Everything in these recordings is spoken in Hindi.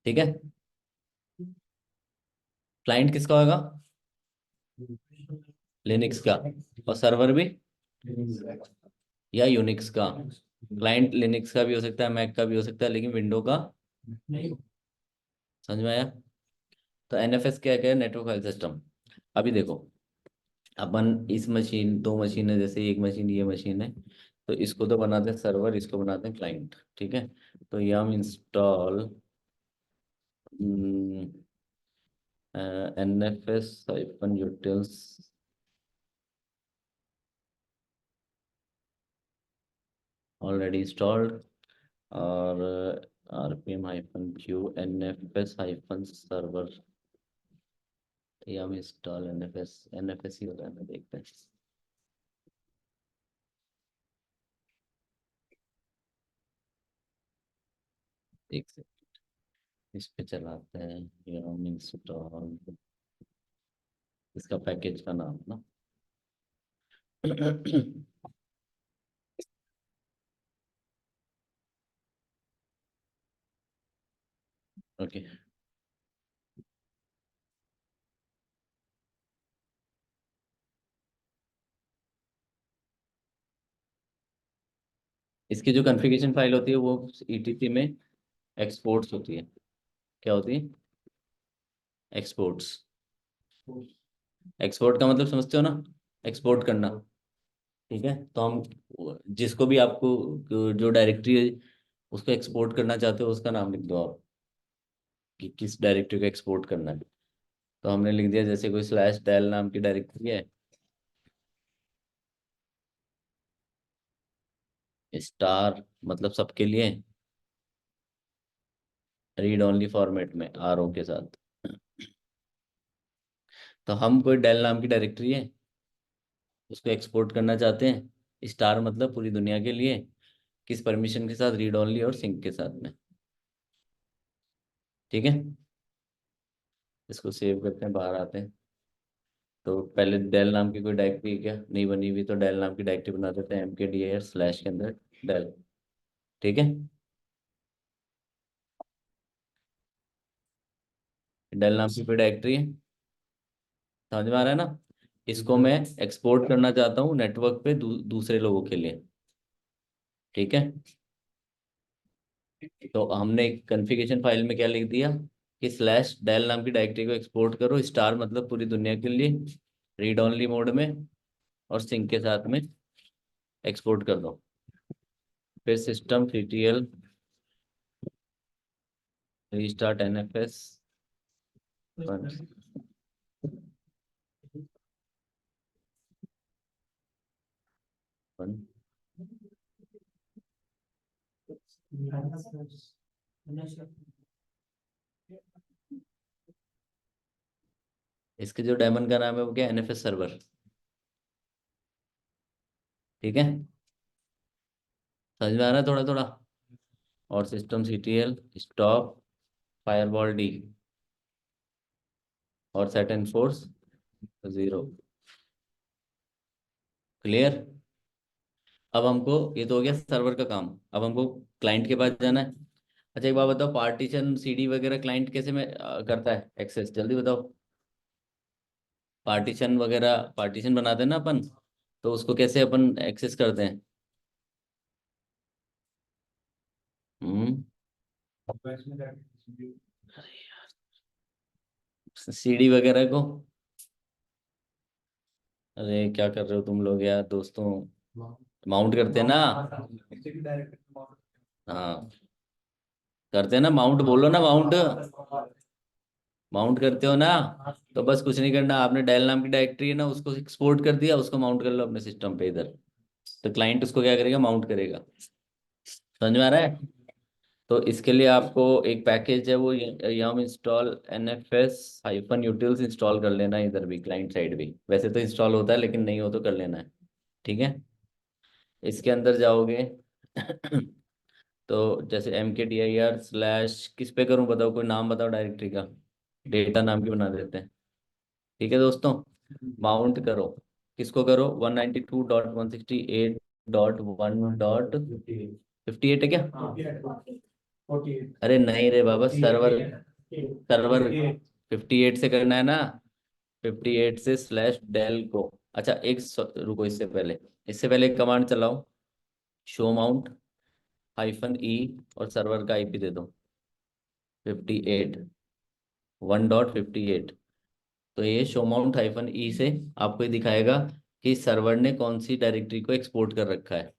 ठीक है। क्लाइंट किसका होगा? लिनक्स का। और सर्वर भी या यूनिक्स का। क्लाइंट लिनक्स का भी हो सकता है, मैक का भी हो सकता है, लेकिन विंडो का। समझ में आया? तो एनएफएस क्या क्या है? Network file system. अभी देखो, अपन इस मशीन, दो मशीन है, जैसे एक मशीन ये मशीन है, तो इसको तो बनाते हैं सर्वर, इसको बनाते हैं क्लाइंट। ठीक है। तो ये हम install NFS hyphen utils already installed, और RPM hyphen q NFS hyphen server, ये हम इंस्टॉल एनएफएस, एनएफएस ही होता है ना, देखते हैं। एक से इस पे चलाते हैं, ये हम इंस्टॉल, इसका पैकेज का नाम ना। ओके। इसकी जो कॉन्फ़िगरेशन फाइल होती है वो ईटीसी में एक्सपोर्ट्स होती है। क्या होती है? एक्सपोर्ट्स। एक्सपोर्ट का मतलब समझते हो ना? एक्सपोर्ट करना। ठीक है। तो हम जिसको भी आपको जो डायरेक्टरी है उसको एक्सपोर्ट करना चाहते हो, उसका नाम लिख दो आप, कि किस डायरेक्टरी को एक्सपोर्ट करना है। तो हमने लिख दिया, जैसे कोई स्लैश डेल नाम की डायरेक्टरी है, स्टार मतलब सबके लिए, रीड ओनली फॉर्मेट में आरओ के साथ। तो हम कोई डेल नाम की डायरेक्टरी है, उसको एक्सपोर्ट करना चाहते हैं, स्टार मतलब पूरी दुनिया के लिए, किस परमिशन के साथ? रीड ओनली और सिंक के साथ में। ठीक है। इसको सेव करते हैं, बाहर आते हैं। तो पहले डेल नाम की कोई डायरेक्टरी क्या नहीं बनी हुई, तो डेल नाम की डायरेक्टरी बना देते हैं, MKDIR स्लैश के अंदर डेल। ठीक है। डेल नाम की कोई डायरेक्टरी है, समझ में आ रहा है ना? इसको मैं एक्सपोर्ट करना चाहता हूँ नेटवर्क पे दूसरे लोगों के लिए। ठीक है। तो हमने कॉन्फ़िगरेशन फाइल में क्या लिख दिया, कि स्लैश डेल नाम की डायरेक्टरी को एक्सपोर्ट करो, स्टार मतलब पूरी दुनिया के लिए, रीड ओनली मोड में और सिंक के साथ में एक्सपोर्ट कर दो। फिर सिस्टम CTL रीस्टार्ट NFS। इसके जो डेमन का नाम है वो क्या? NFS server. ठीक है। समझ में आ रहा है थोड़ा थोड़ा? और system CTL stop firewall D और सेट एंड फोर्स 0। क्लियर? अब हमको ये तो हो गया सर्वर का काम, अब हमको क्लाइंट के पास जाना है। अच्छा एक बात बताओ, पार्टीशन CD वगैरह क्लाइंट कैसे में करता है एक्सेस? जल्दी बताओ। पार्टीशन वगैरह, पार्टीशन बनाते हैं ना अपन, तो उसको कैसे अपन एक्सेस करते हैं? हम्म। CD वगैरह को, अरे क्या कर रहे हो तुम लोग यार दोस्तों? माउंट करते हैं ना? हाँ, करते हैं ना माउंट, बोलो ना माउंट। माउंट करते हो ना? तो बस कुछ नहीं करना, आपने डायल नाम की डायरेक्टरी है ना, उसको एक्सपोर्ट कर दिया, उसको माउंट कर लो अपने सिस्टम पे इधर। तो क्लाइंट उसको क्या करेगा? माउंट करेगा। समझ में आ रहा है? तो इसके लिए आपको एक पैकेज है, वो yum install NFS hyphen utils install कर लेना है, इधर भी क्लाइंट साइड भी, वैसे तो इंस्टॉल होता है लेकिन नहीं हो तो कर लेना है। ठीक है। इसके अंदर जाओगे तो जैसे MKDIR स्लैश किस पे करूं बताओ, कोई नाम बताओ डायरेक्टरी का, डेटा नाम की बना देते हैं। ठीक है दोस्तों। माउंट करो, किसको करो? 192.168.1.58 है क्या? अरे नहीं रे बाबा, सर्वर सर्वर 58 से करना है ना, 58 से स्लैश डेल को। अच्छा रुको, इससे पहले एक कमांड चलाओ, शो माउंट -e और सर्वर का आईपी दे दो 58 1.58। तो ये शो माउंट -e से आपको ये दिखाएगा कि सर्वर ने कौन सी डायरेक्टरी को एक्सपोर्ट कर रखा है।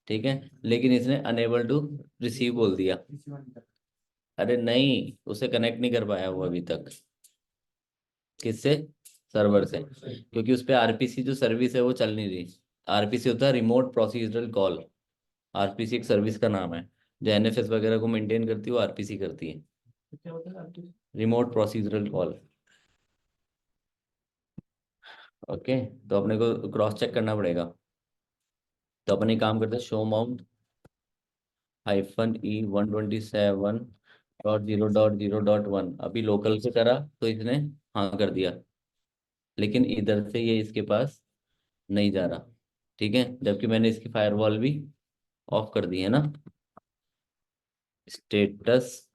ठीक है, लेकिन इसने अनेबल टू रिसीव बोल दिया। अरे नहीं, उसे कनेक्ट नहीं कर पाया वो अभी तक। किससे? सर्वर से, क्योंकि उस पर आरपीसी जो सर्विस है वो चल नहीं रही। आरपीसी होता है रिमोट प्रोसीजरल कॉल। आरपीसी एक सर्विस का नाम है, जो एनएफएस वगैरह को मेंटेन करती है, वो आरपीसी करती है, रिमोट प्रोसीजरल कॉल। ओके, तो अपने को क्रॉस चेक करना पड़ेगा। तो अपने काम करते हैं, शो माउंट -e 127.0.0.1। अभी लोकल से करा तो इसने हाँ कर दिया, लेकिन इधर से ये इसके पास नहीं जा रहा। ठीक है, जबकि मैंने इसकी फायरवॉल भी ऑफ कर दी है ना। स्टेटस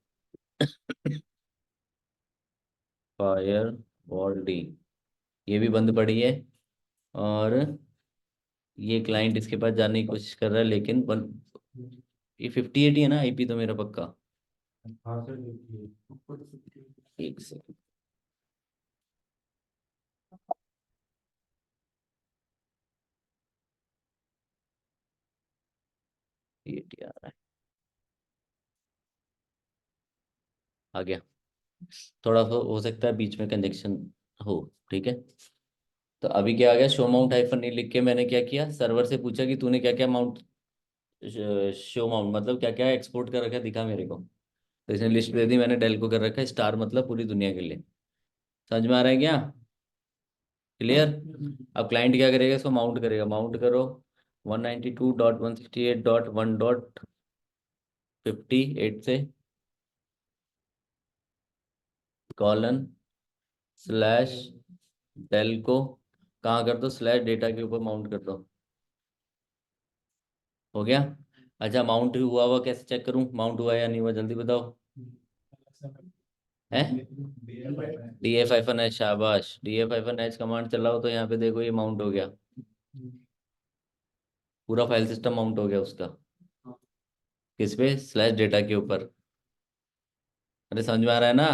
फायरवॉल डी, ये भी बंद पड़ी है। और ये क्लाइंट इसके पास जाने की कोशिश कर रहा है, लेकिन ये 58 ही है ना आईपी तो मेरा पक्का। एक सेकंड, ये आ रहा है, आ गया। थोड़ा सा हो सकता है बीच में कंजेक्शन हो। ठीक है, तो अभी क्या आ गया, शो माउंट हाइफन ई लिख के मैंने क्या किया, सर्वर से पूछा कि तूने क्या क्या माउंट, शो माउंट मतलब क्या क्या एक्सपोर्ट कर रखा है दिखा मेरे को। तो इसने लिस्ट दे दी, मैंने डेल को कर रखा है स्टार, मतलब पूरी दुनिया के लिए। समझ में आ रहा है क्या? क्लियर? अब क्लाइंट क्या करेगा, इसको माउंट करेगा। माउंट करो 192.168.1.58 से कॉलन स्लैश डेल को कहाँ कर दो, स्लैश डेटा के ऊपर माउंट कर दो। हो गया? अच्छा, माउंट हुआ हुआ कैसे चेक करूं, माउंट हुआ या नहीं हुआ, जल्दी बताओ। है DF-H, शाबाश, DF-H कमांड चलाओ तो यहाँ पे देखो ये माउंट हो गया, पूरा फाइल सिस्टम माउंट हो गया उसका। किस पे? स्लैश डेटा के ऊपर। अरे समझ में आ रहा है ना?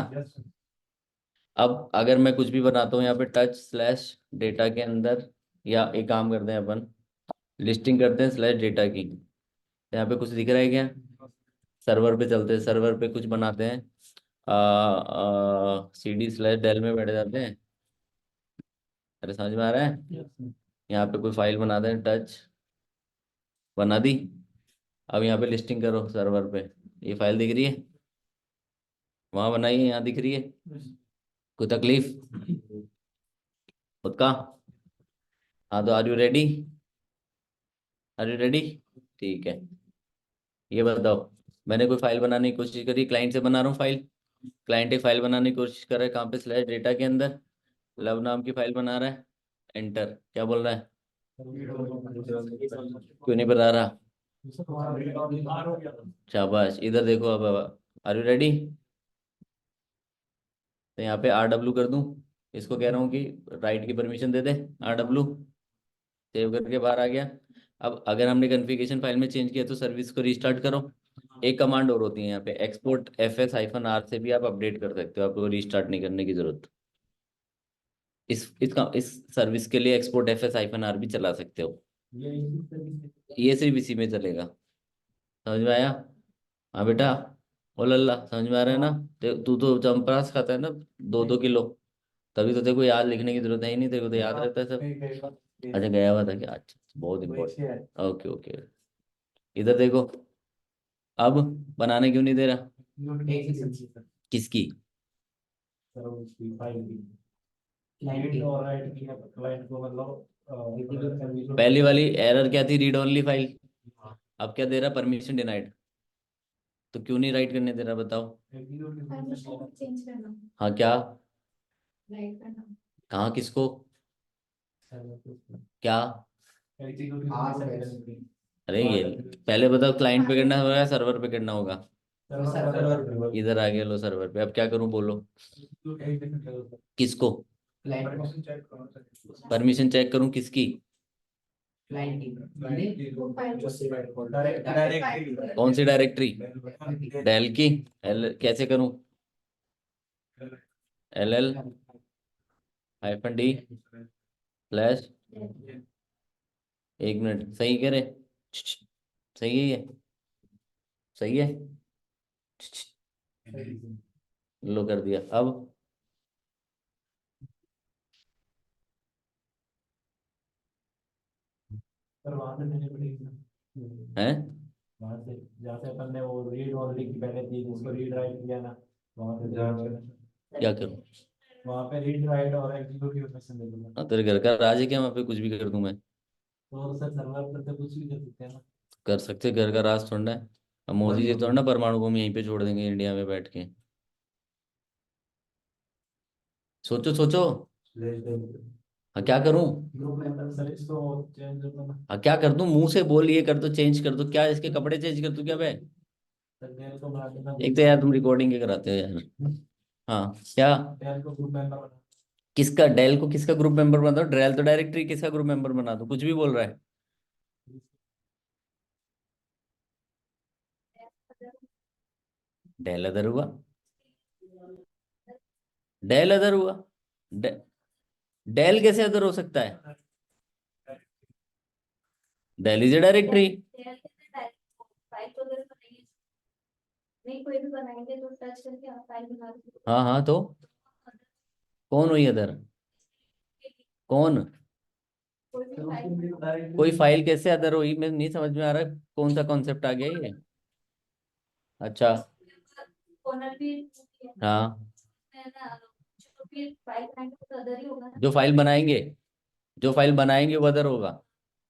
अब अगर मैं कुछ भी बनाता हूँ यहाँ पे टच स्लैश डेटा के अंदर, या एक काम करते हैं अपन, लिस्टिंग करते हैं स्लैश डेटा की। यहाँ पे कुछ दिख रहा है क्या? सर्वर पे चलते हैं, सर्वर पे कुछ बनाते हैं, CD स्लैश डेल में बैठ जाते हैं। अरे समझ में आ रहा है? यहाँ पे कोई फाइल बना दें, टच बना दी। अब यहाँ पे लिस्टिंग करो सर्वर पे, ये फाइल दिख रही है, वहां बनाई है, यहाँ दिख रही है। कोई तकलीफ? पक्का? हाँ, तो are you ready? Are you ready? ठीक है, ये बताओ, मैंने कोई फाइल बनाने की कोशिश करी, क्लाइंट से बना रहा हूँ फाइल। क्लाइंट एक फाइल बनाने की कोशिश कर रहा है, कहाँ पे, स्लैश डेटा के अंदर, लव नाम की फाइल बना रहा है। एंटर, क्या बोल रहा है? क्यों नहीं बता रहा? शाबाश, इधर देखो अब। Are you ready? तो यहाँ पे RW कर दूं, इसको कह रहा हूँ कि राइट की परमिशन दे दे, RW। सेव करके बाहर आ गया। अब अगर हमने कॉन्फ़िगरेशन फाइल में चेंज किया तो सर्विस को रीस्टार्ट करो। एक कमांड और होती है यहाँ पे, एक्सपोर्ट FS-R से भी आप अपडेट कर सकते हो, आपको रीस्टार्ट नहीं करने की जरूरत। इस सर्विस के लिए एक्सपोर्ट FS-R भी चला सकते हो। ये सिर्फ इसी में चलेगा। समझ में आया? हाँ बेटा, ओ लल्ला, समझ में आ रहा है ना? तू तो चंपरास खाता है ना, 2-2 किलो, तभी तो तेरे को याद लिखने की जरूरत है ही नहीं, तेरे को तो याद रहता है सब। अच्छा, गया हुआ था क्या? अच्छा, बहुत इम्पोर्टेंट। ओके ओके, इधर देखो। अब बनाने क्यों नहीं दे रहा? किसकी? पहली वाली एरर क्या थी, रीड ओनली फाइल। अब क्या दे रहा, परमिशन डिनाइड। तो क्यों नहीं राइट करने दे रहा, बताओ। हाँ, क्या? कहाँ, किसको? क्या? अरे ये पहले बताओ, क्लाइंट पे करना होगा या सर्वर पे करना होगा? इधर आ गया, लो सर्वर पे। अब क्या करूं बोलो? किसको परमिशन चेक करूं? किसकी? कौन सी डायरेक्टरी? डेल की। एल कैसे करूं? LL -D slash. एक मिनट, सही कह रहे? सही है ये? सही है। लो कर दिया। अब पर वहां से मैंने पढ़ी है वहां से जहाँ से अपन ने वो रीड और लिख पहले थी उसको रीड राइट किया ना वहां से क्या करूं? वहां पे रीड राइट और एग्जीक्यूटिव ऑपरेशन दे दूंगा हाँ, तेरे घर का राज है क्या? वहां पे कुछ भी कर दूं मैं? तो सर सर्वर पर तो कुछ भी कर सकते हैं ना कर सकते, घर का राज थोड़ा है। अब मोदी जी थोड़ा ना परमाणु बम यहीं पे छोड़ देंगे इंडिया में बैठ के। सोचो सोचो। हाँ, क्या करूं? ग्रुप मेंबर सर इसको चेंज करना हाँ, क्या कर दूं? मुंह से बोल, ये कर दो, चेंज कर दो। क्या इसके कपड़े चेंज कर दूं क्या मैं? सर डेल को बना देना एक तो यार तुम रिकॉर्डिंग के कराते हो यार। हाँ, क्या? डेल को ग्रुप मेंबर बना किसका डेल को? किसका ग्रुप मेंबर बना दो? डेल तो डायरेक्टरी, किसका ग्रुप मेंबर बना दो? कुछ भी बोल रहा है। डेल अदर हुआ। डेल अदर हुआ। डे, डेल कैसे अदर हो सकता है? Del is a directory. हाँ हाँ, तो कौन हुई अदर? कौन? कोई फाइल कैसे अदर हुई? मैं नहीं समझ में आ रहा। कौन सा कॉन्सेप्ट आ गया ये? अच्छा। हाँ, जो फाइल बनाएंगे, जो फाइल बनाएंगे वो अदर होगा।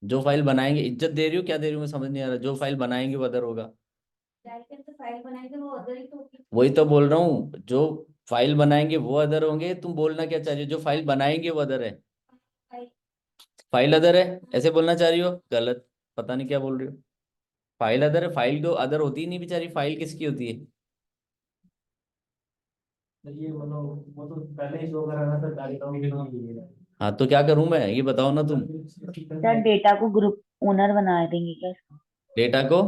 जो फाइल बनाएंगे, इज्जत दे रही हो क्या दे रही हो? मैं समझ नहीं आ रहा। जो फाइल बनाएंगे वो अदर होगा। वही तो बोल रहा हूँ, जो फाइल बनाएंगे वो अदर होंगे। तुम बोलना क्या चाह रही हो? जो फाइल बनाएंगे वो अदर है। फाइल अदर है ऐसे बोलना चाह रही हो? गलत। पता नहीं क्या बोल रही हो। फाइल अदर है। फाइल तो अदर होती ही नहीं बेचारी। फाइल किसकी होती है? ये वो तो पहले ही शो कर रहा था सरकारी काम के लिए हाँ, तो क्या करूं मैं? ये बताओ ना तुम। सर डेटा को ग्रुप ओनर बना देंगे क्या इसको? डेटा को?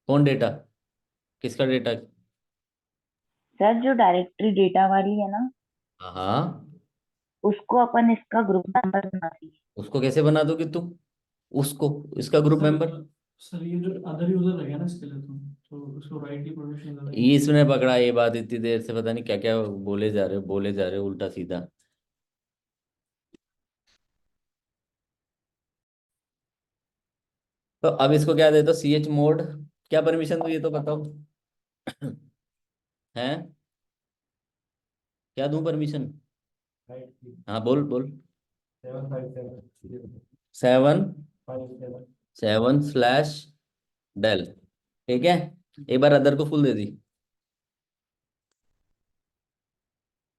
कौन डेटा? किसका डेटा? सर जो डायरेक्टरी डेटा वाली है ना हाँ हाँ। उसको अपन इसका ग्रुप मेंबर बना देंगे। उसको कैसे बना दोगे तुम? उसको इसका ग्रुप सर मेंबर? सर ये जो अदर यूजर लगे ना इसके लिए तो उसको राइट की परमिशन दे ये देंगे इसने पकड़ा ये बात इतनी देर से, पता नहीं क्या क्या बोले जा रहे हो, बोले जा रहे हो उल्टा सीधा। तो अब इसको क्या दे दो? CH mode. क्या परमिशन दो ये तो बताओ। हैं? क्या दूं परमिशन? राइट की हाँ, बोल बोल। 757 7 57 7 स्लैश डेल। ठीक है। एक बार अदर को फुल दे दी।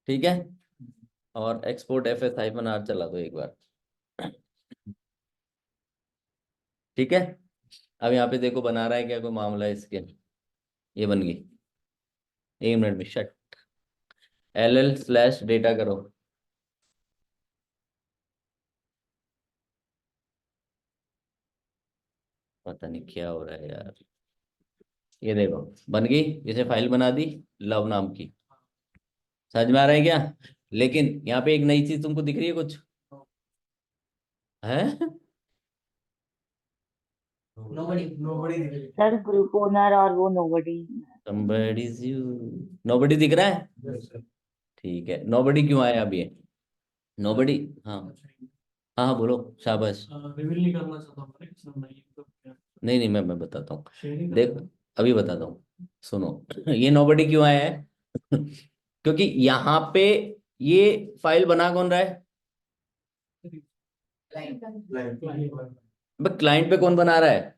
ठीक है। और एक्सपोर्ट FS-R चला दो एक बार। ठीक है। अब यहाँ पे देखो बना रहा है क्या, कोई मामला है इसके? ये बन गई। 1 मिनट में शट। LL स्लैश डेटा करो। पता नहीं क्या हो रहा है यार। ये देखो बन गई। इसे फाइल बना दी, लव नाम की। समझ में आ रहा है क्या? लेकिन यहाँ पे एक नई चीज तुमको दिख रही है कुछ? है? नोबडी सर ग्रुप ओनर और वो नोबडी। somebody's you। नोबडी दिख रहा है? ठीक है। नोबडी क्यों आया अब ये? नोबडी। हाँ हाँ हाँ, बोलो। शाबाश। रिवील नहीं करना चाहता हूँ मैं किसी ने तो क्या नहीं नहीं, मैं बताता हूँ। शेयरिंग देख, अभी बताता हूँ। सुनो। ये नोबडी क्यों आया है? क्योंकि यहाँ पे ये फाइल बना कौन रहा है? अबे क्लाइंट पे कौन बना रहा है?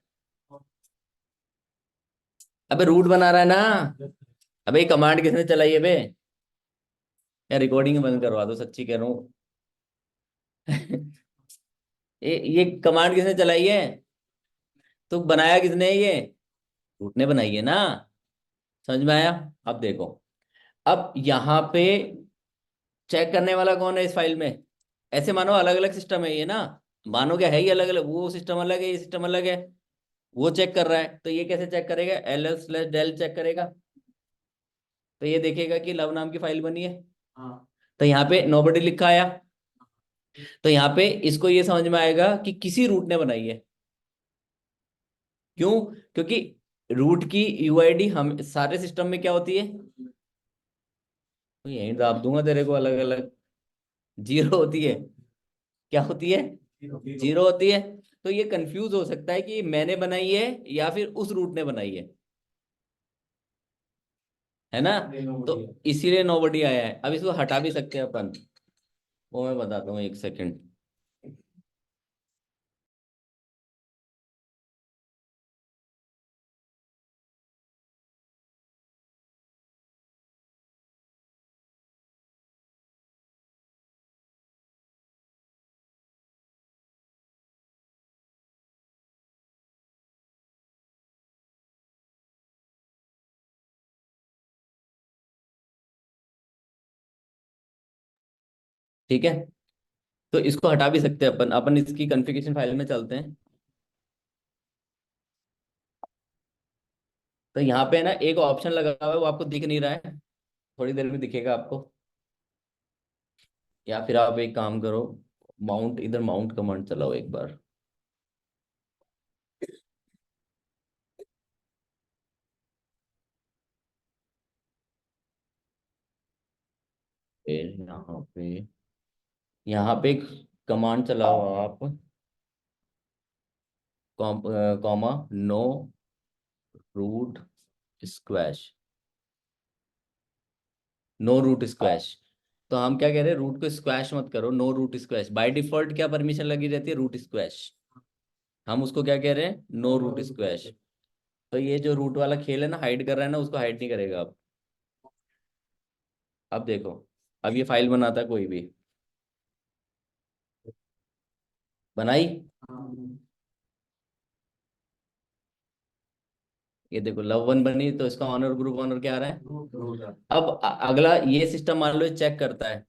अबे रूट बना रहा है ना। अबे कमांड किसने चलाई है बे? यार रिकॉर्डिंग बंद करवा दो, सच्ची कह रहा हूँ। ये कमांड किसने चलाई है? तो बनाया किसने है ये? रूट ने बनाई है ना। समझ में आया? अब देखो, अब यहाँ पे चेक करने वाला कौन है इस फाइल में? ऐसे मानो अलग अलग सिस्टम है ये ना, मानो क्या है ये अलग अलग, वो सिस्टम अलग है, ये सिस्टम अलग है। वो चेक कर रहा है तो ये कैसे चेक करेगा? ls/del चेक करेगा, तो ये देखेगा कि लव नाम की फाइल बनी है। हाँ। तो यहाँ पे नोबडी लिखा आया, तो यहाँ पे इसको ये समझ में आएगा कि किसी रूट ने बनाई है। क्यों? क्योंकि रूट की यूआईडी हम सारे सिस्टम में क्या होती है? तो यही दाब दूंगा तेरे को, अलग अलग 0 होती है। क्या होती है? 0 होती है। तो ये कंफ्यूज हो सकता है कि मैंने बनाई है या फिर उस रूट ने बनाई है ना? तो इसीलिए नोबडी आया है। अब इसको हटा भी सकते हैं अपन, वो मैं बताता हूँ, एक सेकंड। ठीक है, तो इसको हटा भी सकते हैं अपन। अपन इसकी कॉन्फ़िगरेशन फाइल में चलते हैं। तो यहाँ पे ना एक ऑप्शन लगा हुआ है, वो आपको दिख नहीं रहा है, थोड़ी देर में दिखेगा आपको। या फिर आप एक काम करो, माउंट, इधर माउंट कमांड चलाओ एक बार। फिर यहाँ पे एक कमांड चलाओ आप, comma no root squash, no root squash. तो हम क्या कह रहे हैं? रूट को स्क्वैश मत करो, no root squash. By default क्या परमिशन लगी रहती है? Root squash. हम उसको क्या कह रहे हैं? No root squash. तो ये जो रूट वाला खेल है ना, हाइड कर रहा है ना, उसको हाइड नहीं करेगा अब देखो, अब ये फाइल बनाता है कोई भी, बनाई, ये देखो लव 1 बनी, तो इसका ऑनर, ग्रुप ऑनर क्या आ रहा है? अब अगला ये सिस्टम मान लो चेक करता है,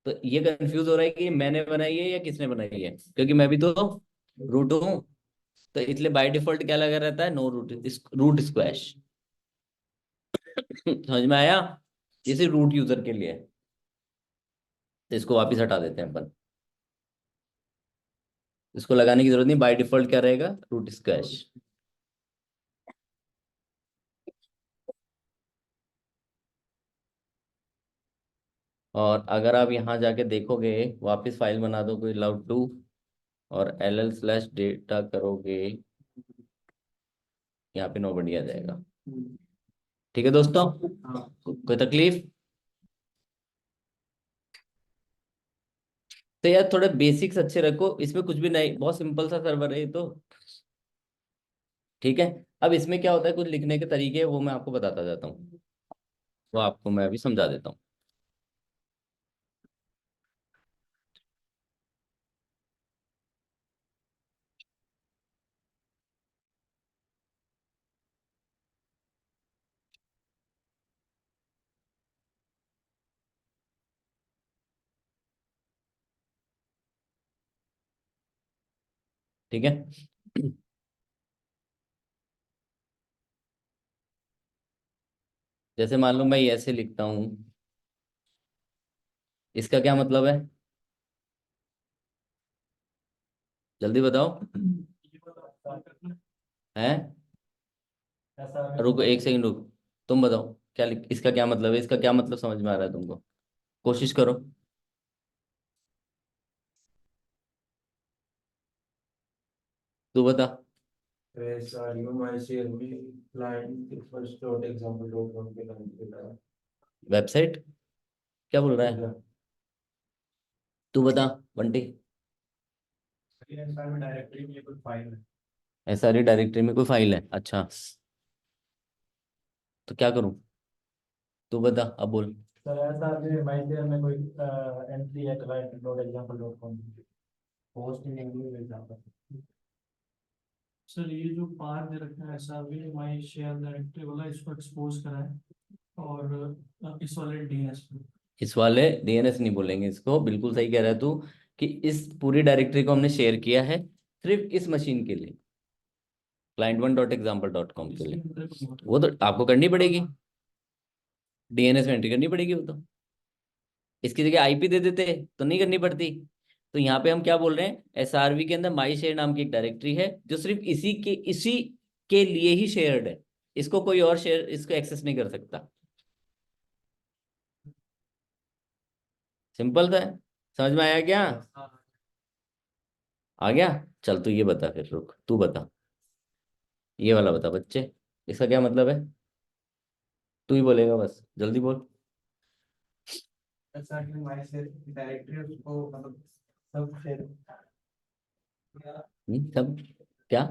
तो ये कंफ्यूज हो रहा है कि मैंने बनाई है या किसने बनाई है, क्योंकि मैं भी तो रूट हूँ। तो इसलिए बाय डिफॉल्ट क्या लगा रहता है? No root, root squash. समझ में आया? ये सिर्फ रूट यूजर के लिए है। तो इसको वापस हटा देते हैं अपन, इसको लगाने की जरूरत नहीं। बाय डिफॉल्ट क्या रहेगा? Root squash. और अगर आप यहाँ जाके देखोगे, वापस फाइल बना दो कोई love2, और ll/data करोगे, यहाँ पे नोबडी आ जाएगा। ठीक है दोस्तों, कोई तकलीफ? तो यार थोड़े बेसिक्स अच्छे रखो, इसमें कुछ भी नहीं, बहुत सिंपल सा सर्वर है ये तो। ठीक है, अब इसमें क्या होता है, कुछ लिखने के तरीके हैं, वो मैं आपको बताता जाता हूँ, वो आपको मैं अभी समझा देता हूँ। ठीक है। जैसे मान लो मैं ये ऐसे लिखता हूँ, इसका क्या मतलब है? जल्दी बताओ। हैं? रुको एक सेकंड, रुक, तुम बताओ क्या इसका क्या मतलब है? इसका क्या मतलब समझ में आ रहा है तुमको? कोशिश करो। तू बता। वेबसाइट क्या बोल रहा है? तू बता बंटी। डायरेक्टरी में कुछ फाइल है। SRE डायरेक्टरी में कोई फाइल है? अच्छा, तो क्या करूं? तू बता, अब बोल। सर ऐसा अभी माइंड में कोई एंट्री है client dot example dot com, post in English example. Sir ये जो पार दे रखा है SRV माई शेयर डायरेक्टरी वाला, इसको एक्सपोज करा है, और इस वाले DNS पे। इस वाले डीएनएस नहीं बोलेंगे इसको, बिल्कुल सही कह रहा है तू, कि इस पूरी डायरेक्टरी को हमने शेयर किया है सिर्फ इस मशीन के लिए, client1.example.com के लिए। वो तो आपको करनी पड़ेगी, डीएनएस में एंट्री करनी पड़ेगी वो तो। इसकी जगह आईपी दे देते तो नहीं करनी पड़ती। तो यहाँ पे हम क्या बोल रहे हैं, एसआरवी के अंदर माई शेयर नाम की एक डायरेक्टरी है जो सिर्फ इसी के लिए ही शेयर्ड है, इसको कोई और शेयर इसको एक्सेस नहीं कर सकता। सिंपल था, समझ में आया क्या? आ गया? चल तू ये बता, फिर रुक तू बता, ये वाला बता बच्चे, इसका क्या मतलब है? तू ही बोलेगा बस, जल्दी बोल। SRV माई शेयर डायरेक्टरी उसको मतलब सब शेयर सब क्या?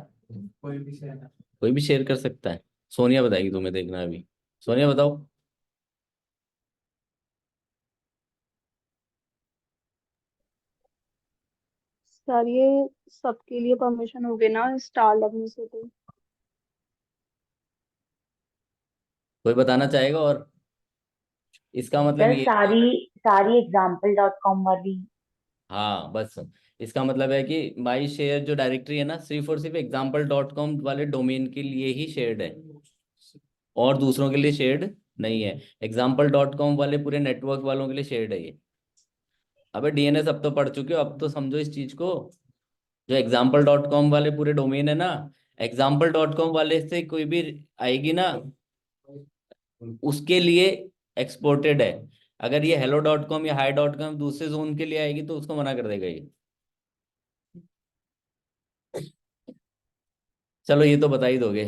कोई भी शेयर। कोई भी शेयर कर सकता है? सोनिया बताएगी तुम्हें, देखना अभी। सोनिया बताओ। सर ये सबके लिए परमिशन होगी ना स्टार लगने से तो? कोई बताना चाहेगा? और इसका मतलब सर ये, सारी सारी example.com वाली। हाँ बस, इसका मतलब है कि माई शेयर जो डायरेक्टरी है ना, सिर्फ और सिर्फ example.com वाले डोमेन के लिए ही शेयर्ड है, और दूसरों के लिए शेयर्ड नहीं है। example.com वाले पूरे नेटवर्क वालों के लिए शेयर्ड है ये। अबे डीएनएस अब तो पढ़ चुके हो, अब तो समझो इस चीज को। जो example.com वाले पूरे डोमेन है ना, example.com वाले से कोई भी आएगी ना, उसके लिए एक्सपोर्टेड है। अगर ये hello.com या hi.com दूसरे जोन के लिए आएगी तो उसको मना कर देगा ये। चलो ये तो बता ही दोगे,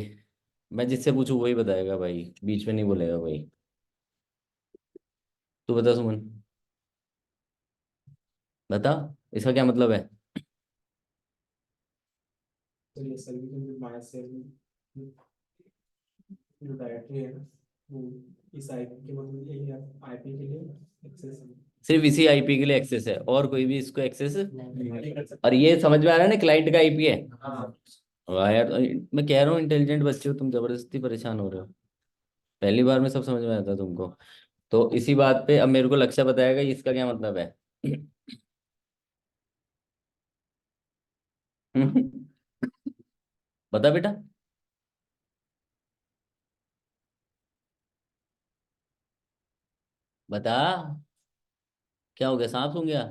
मैं जिससे पूछूं वही बताएगा भाई, बीच में नहीं बोलेगा भाई। तू बता सुमन, बता इसका क्या मतलब है? तो ये सभी जो माई शेयर जो डायरेक्टरी है ना, वो इस आईपी के मतलब यही आईपी के लिए एक्सेस सिर्फ इसी आईपी के लिए एक्सेस है, और कोई भी इसको एक्सेस। नहीं कर सकता। और ये समझ में आ रहा है ना, क्लाइंट का आईपी है। हाँ वाह यार, मैं कह रहा हूँ इंटेलिजेंट बच्चे हो तुम, जबरदस्ती परेशान हो रहे हो। पहली बार में सब समझ में आता तुमको। तो इसी बात पे अब मेरे को लक्ष्य बताएगा कि इसका क्या मतलब है। बता बेटा, बता। क्या हो गया, सांप सूंघ गया?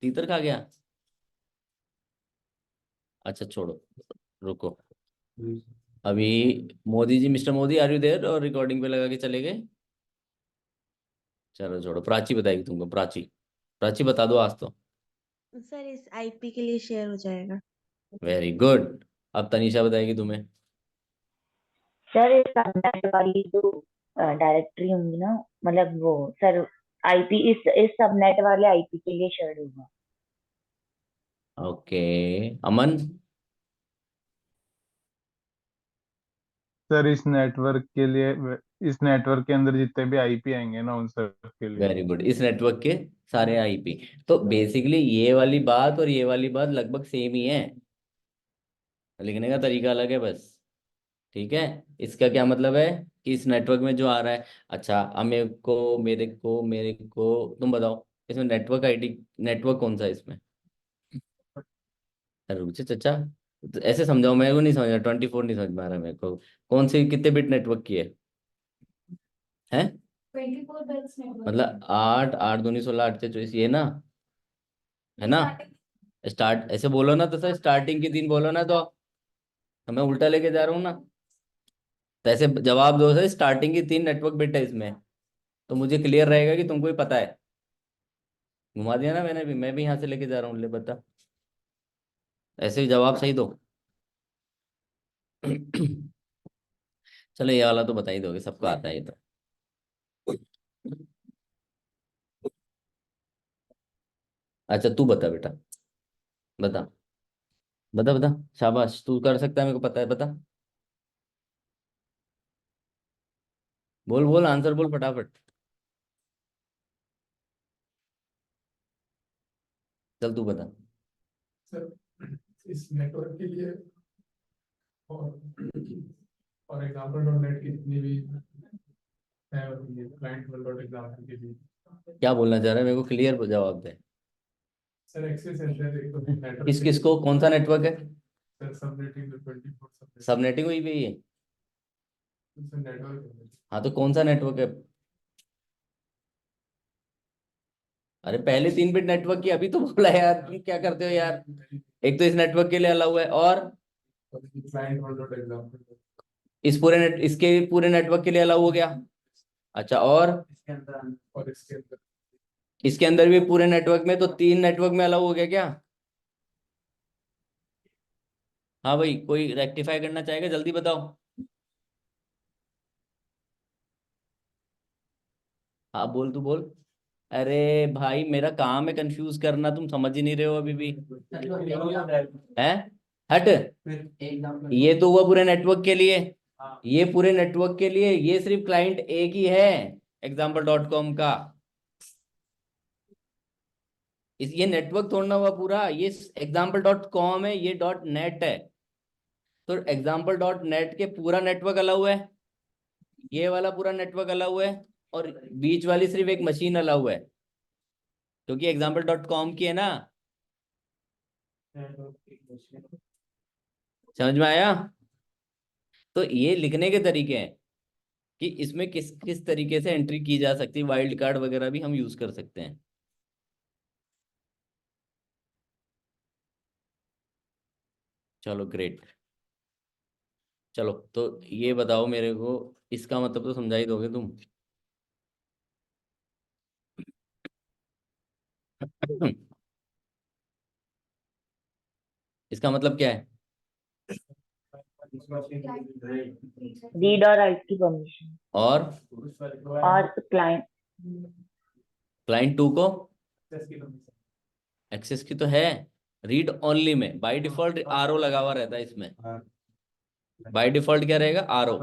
तीतर खा गया? अच्छा छोड़ो, रुको। अभी Modi ji, mister Modi are you there, और रिकॉर्डिंग पे लगा के चले गए। चलो छोड़ो, प्राची बताएगी तुमको, प्राची। प्राची बता दो आज तो। सर इस आईपी के लिए शेयर हो जाएगा। Very good. अब तनीषा बताएगी तुम्हें। सर इस सबनेट वाली जो डायरेक्टरी होंगी ना, मतलब वो सर आईपी इस सबनेट वाले आईपी के लिए शेयर होगा। ओके, अमन। सर इस नेटवर्क के अंदर जितने भी आईपी आएंगे ना उन सब के लिए। वेरी गुड, इस नेटवर्क के सारे आईपी। तो बेसिकली ये वाली बात और ये वाली बात लगभग सेम ही है, लिखने का तरीका अलग है बस। ठीक है। इसका क्या मतलब है कि इस नेटवर्क में जो आ रहा है, अच्छा अब मेरे को तुम बताओ, इसमें नेटवर्क आईडी, नेटवर्क कौन सा है इसमें? अरे रुक जा चाचा, तो ऐसे समझाओ, मेरे को नहीं समझ रहा, 24 नहीं समझ में आ रहा मेरे को। कौन सी कितने बिट नेटवर्क की है? 24 bells network है। मतलब 8 8 दूनी 16 8 6 24, ये ना, है ना? स्टार्ट ऐसे बोलो ना, तो सर स्टार्टिंग के 3 बोलो ना, तो मैं उल्टा लेके जा रहा हूँ ना। तो ऐसे जवाब दो सर, स्टार्टिंग की 3 नेटवर्क बिट है इसमें, तो मुझे क्लियर रहेगा कि तुमको ही पता है। घुमा दिया ना मैंने भी, मैं भी यहाँ से लेके जा रहा हूँ, ले बता। ऐसे ही जवाब सही दो। चलो ये वाला तो बता ही दोगे, सबको आता है ये तो। अच्छा तू बता बेटा, बता, बता बता। शाबाश, तू कर सकता है, मेरे को पता है, बता। बोल बोल, आंसर बोल फटाफट। चल तू बता। सर इस नेटवर्क के लिए और एग्जाम्पल डॉट नेट की जितनी भी है क्लाइंट डॉट एग्जाम्पल के लिए क्या बोलना चाह रहा है, मेरे को क्लियर जवाब दे। सर एक्सेस है सर एक तो नेटवर्क किस किसको, कौन सा नेटवर्क है? सर सबनेटिंग तो 24 सबनेटिंग हुई भी है? सर नेटवर्क हाँ तो कौन सा नेटवर्क है? अरे पहले 3 बिट नेटवर्क की अभी तो बोला यार, तुम क्या करते हो यार। एक तो इस नेटवर्क के लिए अलाउ है, और क्लाइंट डॉट एग्जाम्पल इस पूरे नेट, इसके पूरे नेटवर्क के लिए अलाउ हो गया। अच्छा, और इसके अंदर और इसके अंदर इसके अंदर भी पूरे नेटवर्क में, तो 3 नेटवर्क में अलाउ हो गया क्या? हाँ भाई, कोई रेक्टिफाई करना चाहेगा, जल्दी बताओ। हाँ बोल, तू बोल। अरे भाई मेरा काम है कंफ्यूज करना, तुम समझ ही नहीं रहे हो अभी भी। है, हट। ये तो हुआ पूरे नेटवर्क के लिए, ये पूरे नेटवर्क के लिए, ये सिर्फ क्लाइंट एक ही है example.com का। ये नेटवर्क तोड़ना हुआ पूरा, ये example.com है, ये .net है। तो example.net के पूरा नेटवर्क अलाउ है, ये वाला पूरा नेटवर्क अलाउ है, और बीच वाली सिर्फ एक मशीन अलाउ है, क्योंकि example.com की है ना। समझ में आया? तो ये लिखने के तरीके हैं कि इसमें किस किस तरीके से एंट्री की जा सकती है, वाइल्ड कार्ड वगैरह भी हम यूज कर सकते हैं। चलो ग्रेट। चलो तो ये बताओ मेरे को, इसका मतलब तो समझा ही दोगे तुम। इसका मतलब क्या है? रीड और राइट की परमिशन, और और क्लाइंट क्लाइंट 2 को एक्सेस की तो है, रीड ओनली में बाय डिफॉल्ट आरओ लगा हुआ रहता है इसमें। बाय डिफॉल्ट क्या रहेगा? आरओ।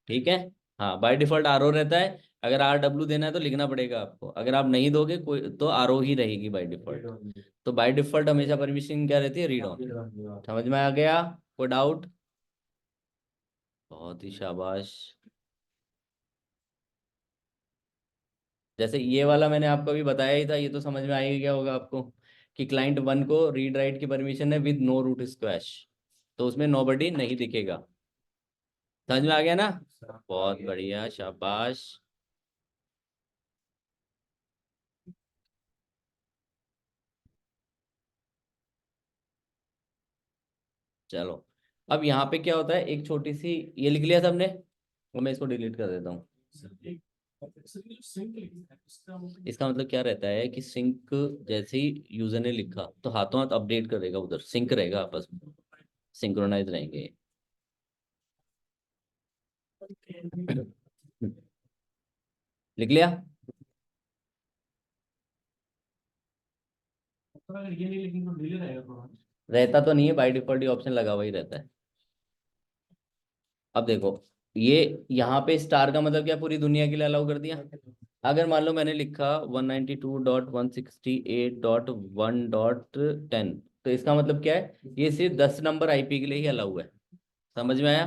ठीक है, हाँ बाय डिफॉल्ट आरओ रहता है। अगर आर डब्ल्यू देना है तो लिखना पड़ेगा आपको, अगर आप नहीं दोगे कोई तो आरओ ही रहेगी बाय डिफॉल्ट। तो बाय डिफॉल्ट हमेशा परमिशन क्या रहती है? Read on. समझ में आ गया? कोई डाउट? बहुत ही शाबाश। जैसे ये वाला मैंने आपको अभी बताया ही था, ये तो समझ में आ ही गया होगा आपको कि क्लाइंट 1 को रीड राइट की परमिशन है विद नो रूट स्क्वैश, तो उसमें नोबडी नहीं दिखेगा। समझ में आ गया ना? बहुत बढ़िया, शाबाश। चलो, अब यहाँ पे क्या होता है, एक छोटी सी, ये लिख लिया सबने, और मैं इसको डिलीट कर देता हूँ। इसका मतलब क्या रहता है कि सिंक जैसे ही यूजर ने लिखा तो हाथों हाथ अपडेट करेगा, उधर सिंक रहेगा, आपस में सिंक्रोनाइज रहेंगे। लिख लिया? अगर ये नहीं लिखेंगे तो डिले रहेगा थोड़ा। रहता तो नहीं है, बाय डिफॉल्ट ही ऑप्शन लगा हुआ ही रहता है। अब देखो, ये यहाँ पे स्टार का मतलब क्या, पूरी दुनिया के लिए अलाउ कर दिया। अगर मान लो मैंने लिखा 192.168.1.10, तो इसका मतलब क्या है, ये सिर्फ 10 नंबर आईपी के लिए ही अलाउ है। समझ में आया?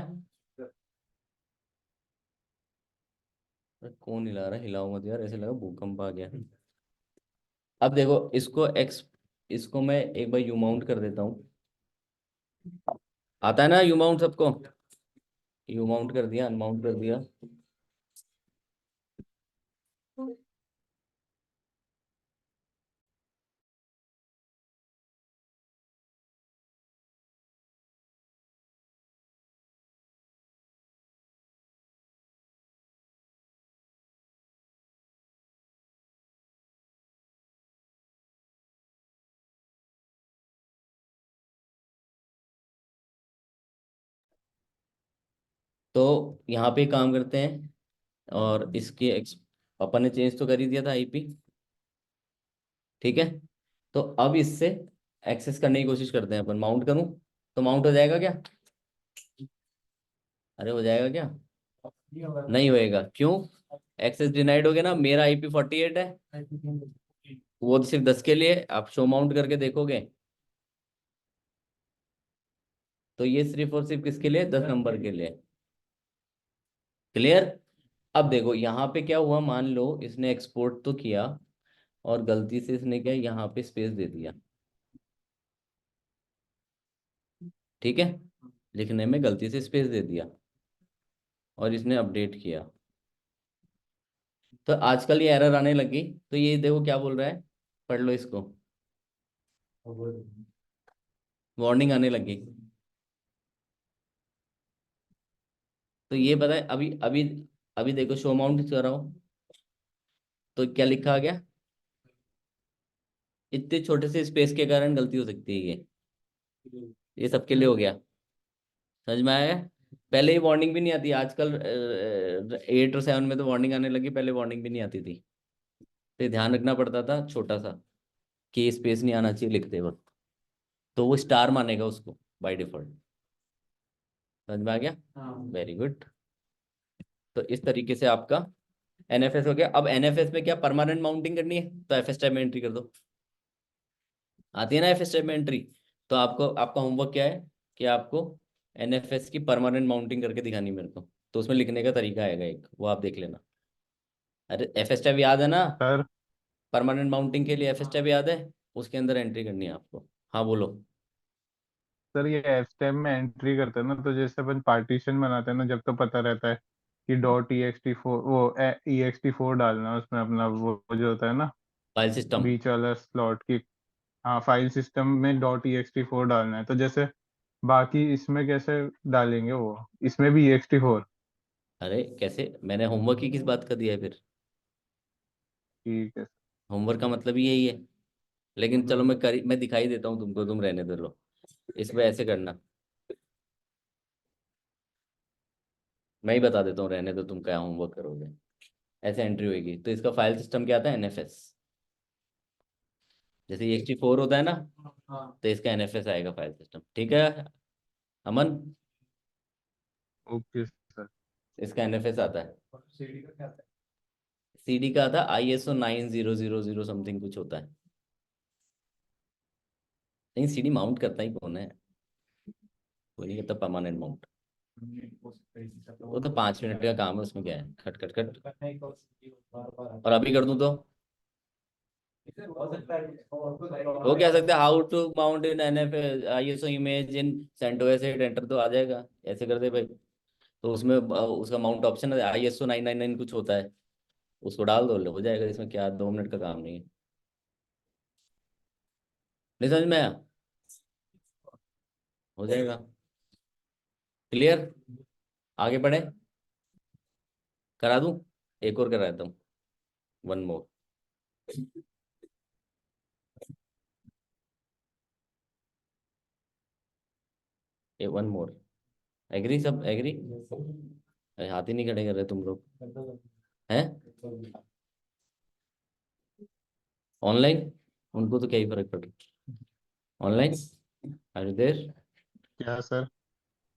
अरे कौन हिला रहा है, हिलाओ मत यार, ऐसे लगा भूकंप आ गया। अब देखो इसको इसको मैं एक बार यू माउंट कर देता हूँ। आता है ना यू माउंट सबको? यू माउंट कर दिया, अनमाउंट कर दिया। तो यहाँ पे काम करते हैं, और इसके अपन ने चेंज तो कर ही दिया था आईपी। ठीक है, तो अब इससे एक्सेस करने की कोशिश करते हैं अपन। माउंट करूं तो माउंट हो जाएगा क्या? अरे हो जाएगा क्या? नहीं होएगा, क्यों? एक्सेस डिनाइड हो गया ना, मेरा आईपी 48 है, वो तो सिर्फ 10 के लिए। आप शो माउंट करके देखोगे तो ये सिर्फ और सिर्फ किसके लिए, 10 नंबर के लिए। क्लियर। अब देखो यहाँ पे क्या हुआ, मान लो इसने एक्सपोर्ट तो किया और गलती से इसने क्या यहाँ पे स्पेस दे दिया, ठीक है, लिखने में गलती से स्पेस दे दिया और इसने अपडेट किया, तो आजकल ये एरर आने लगी। तो ये देखो क्या बोल रहा है, पढ़ लो इसको, वार्निंग आने लगी। तो ये पता है, अभी अभी अभी देखो शो माउंट कर रहा हूँ तो क्या लिखा आ गया, इतने छोटे से स्पेस के कारण गलती हो सकती है ये सबके लिए हो गया। समझ में आया। पहले ही वार्निंग भी नहीं आती, आजकल 8 और 7 में तो वार्निंग आने लगी, पहले वार्निंग भी नहीं आती थी। तो ये ध्यान रखना पड़ता था छोटा सा कि स्पेस नहीं आना चाहिए लिखते वक्त, तो वो स्टार मानेगा उसको बाय डिफॉल्ट। समझ में आ गया, वेरी गुड। तो इस तरीके से आपका एनएफएस हो गया। अब एनएफएस में क्या परमानेंट माउंटिंग करनी है, तो एफएस टाइप में एंट्री कर दो। आती है ना एफएस टाइप में एंट्री। तो आपको, आपका होमवर्क क्या है कि आपको एनएफएस की परमानेंट माउंटिंग करके दिखानी मेरे को, तो उसमें लिखने का तरीका आएगा एक, वो आप देख लेना। अरे एफएस टाइप याद है ना, सर परमानेंट माउंटिंग के लिए एफएस टाइप याद है, उसके अंदर एंट्री करनी है आपको। हाँ बोलो। सर ये एफ स्टेप में एंट्री करते हैं ना, तो जैसे अपन पार्टीशन बनाते हैं ना, जब तो पता रहता है कि डॉट ext4 वो ext4 डालना है उसमें अपना, वो जो होता है ना फाइल सिस्टम। बीच वाला स्लॉट की। हाँ फाइल सिस्टम में डॉट ext4 डालना है, तो जैसे बाकी इसमें कैसे डालेंगे वो, इसमें भी ext4? अरे कैसे, मैंने होमवर्क की किस बात का दिया है फिर। ठीक है। होमवर्क का मतलब ही यही है। लेकिन चलो मैं दिखाई देता हूँ तुमको, तुम रहने दो लो। इसमें ऐसे करना, मैं ही बता देता हूँ, रहने दो, तुम क्या होमवर्क करोगे। ऐसे एंट्री होगी, तो इसका फाइल सिस्टम क्या आता है, एनएफएस। जैसे ext4 होता है ना, तो इसका एनएफएस आएगा फाइल सिस्टम, ठीक है अमन। Okay sir. इसका एनएफएस आता है। सीडी का आता है ISO 9000 समथिंग कुछ होता है। नहीं सीडी माउंट करता ही कौन है, कोई नहीं करता परमानेंट माउंट। वो तो 5 मिनट का काम है, उसमें क्या है, खट खट खट। और अभी कर दूं तो वो कह सकते हैं how to mount in NF ISO image in CentOS से एंटर, तो आ जाएगा। ऐसे कर दे भाई, तो उसमें उसका माउंट ऑप्शन है ISO 999 कुछ होता है, उसको डाल दो, हो जाएगा। इसमें क्या 2 मिनट का काम नहीं है। नहीं समझ में आया, हो जाएगा। क्लियर, आगे बढ़े, करा दूं, एक और करा देता हूँ, वन मोर। ए वन मोर, एग्री, सब एग्री। हाथ ही नहीं खड़े कर रहे तुम लोग हैं ऑनलाइन, उनको तो क्या ही फर्क पड़ रहा। ऑनलाइन अरे देर, क्या सर?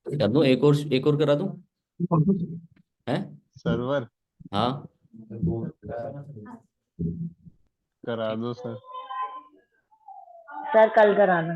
कर दूं एक और करा दूं हैं। सर्वर हाँ करा दो सर। सर कल कराना।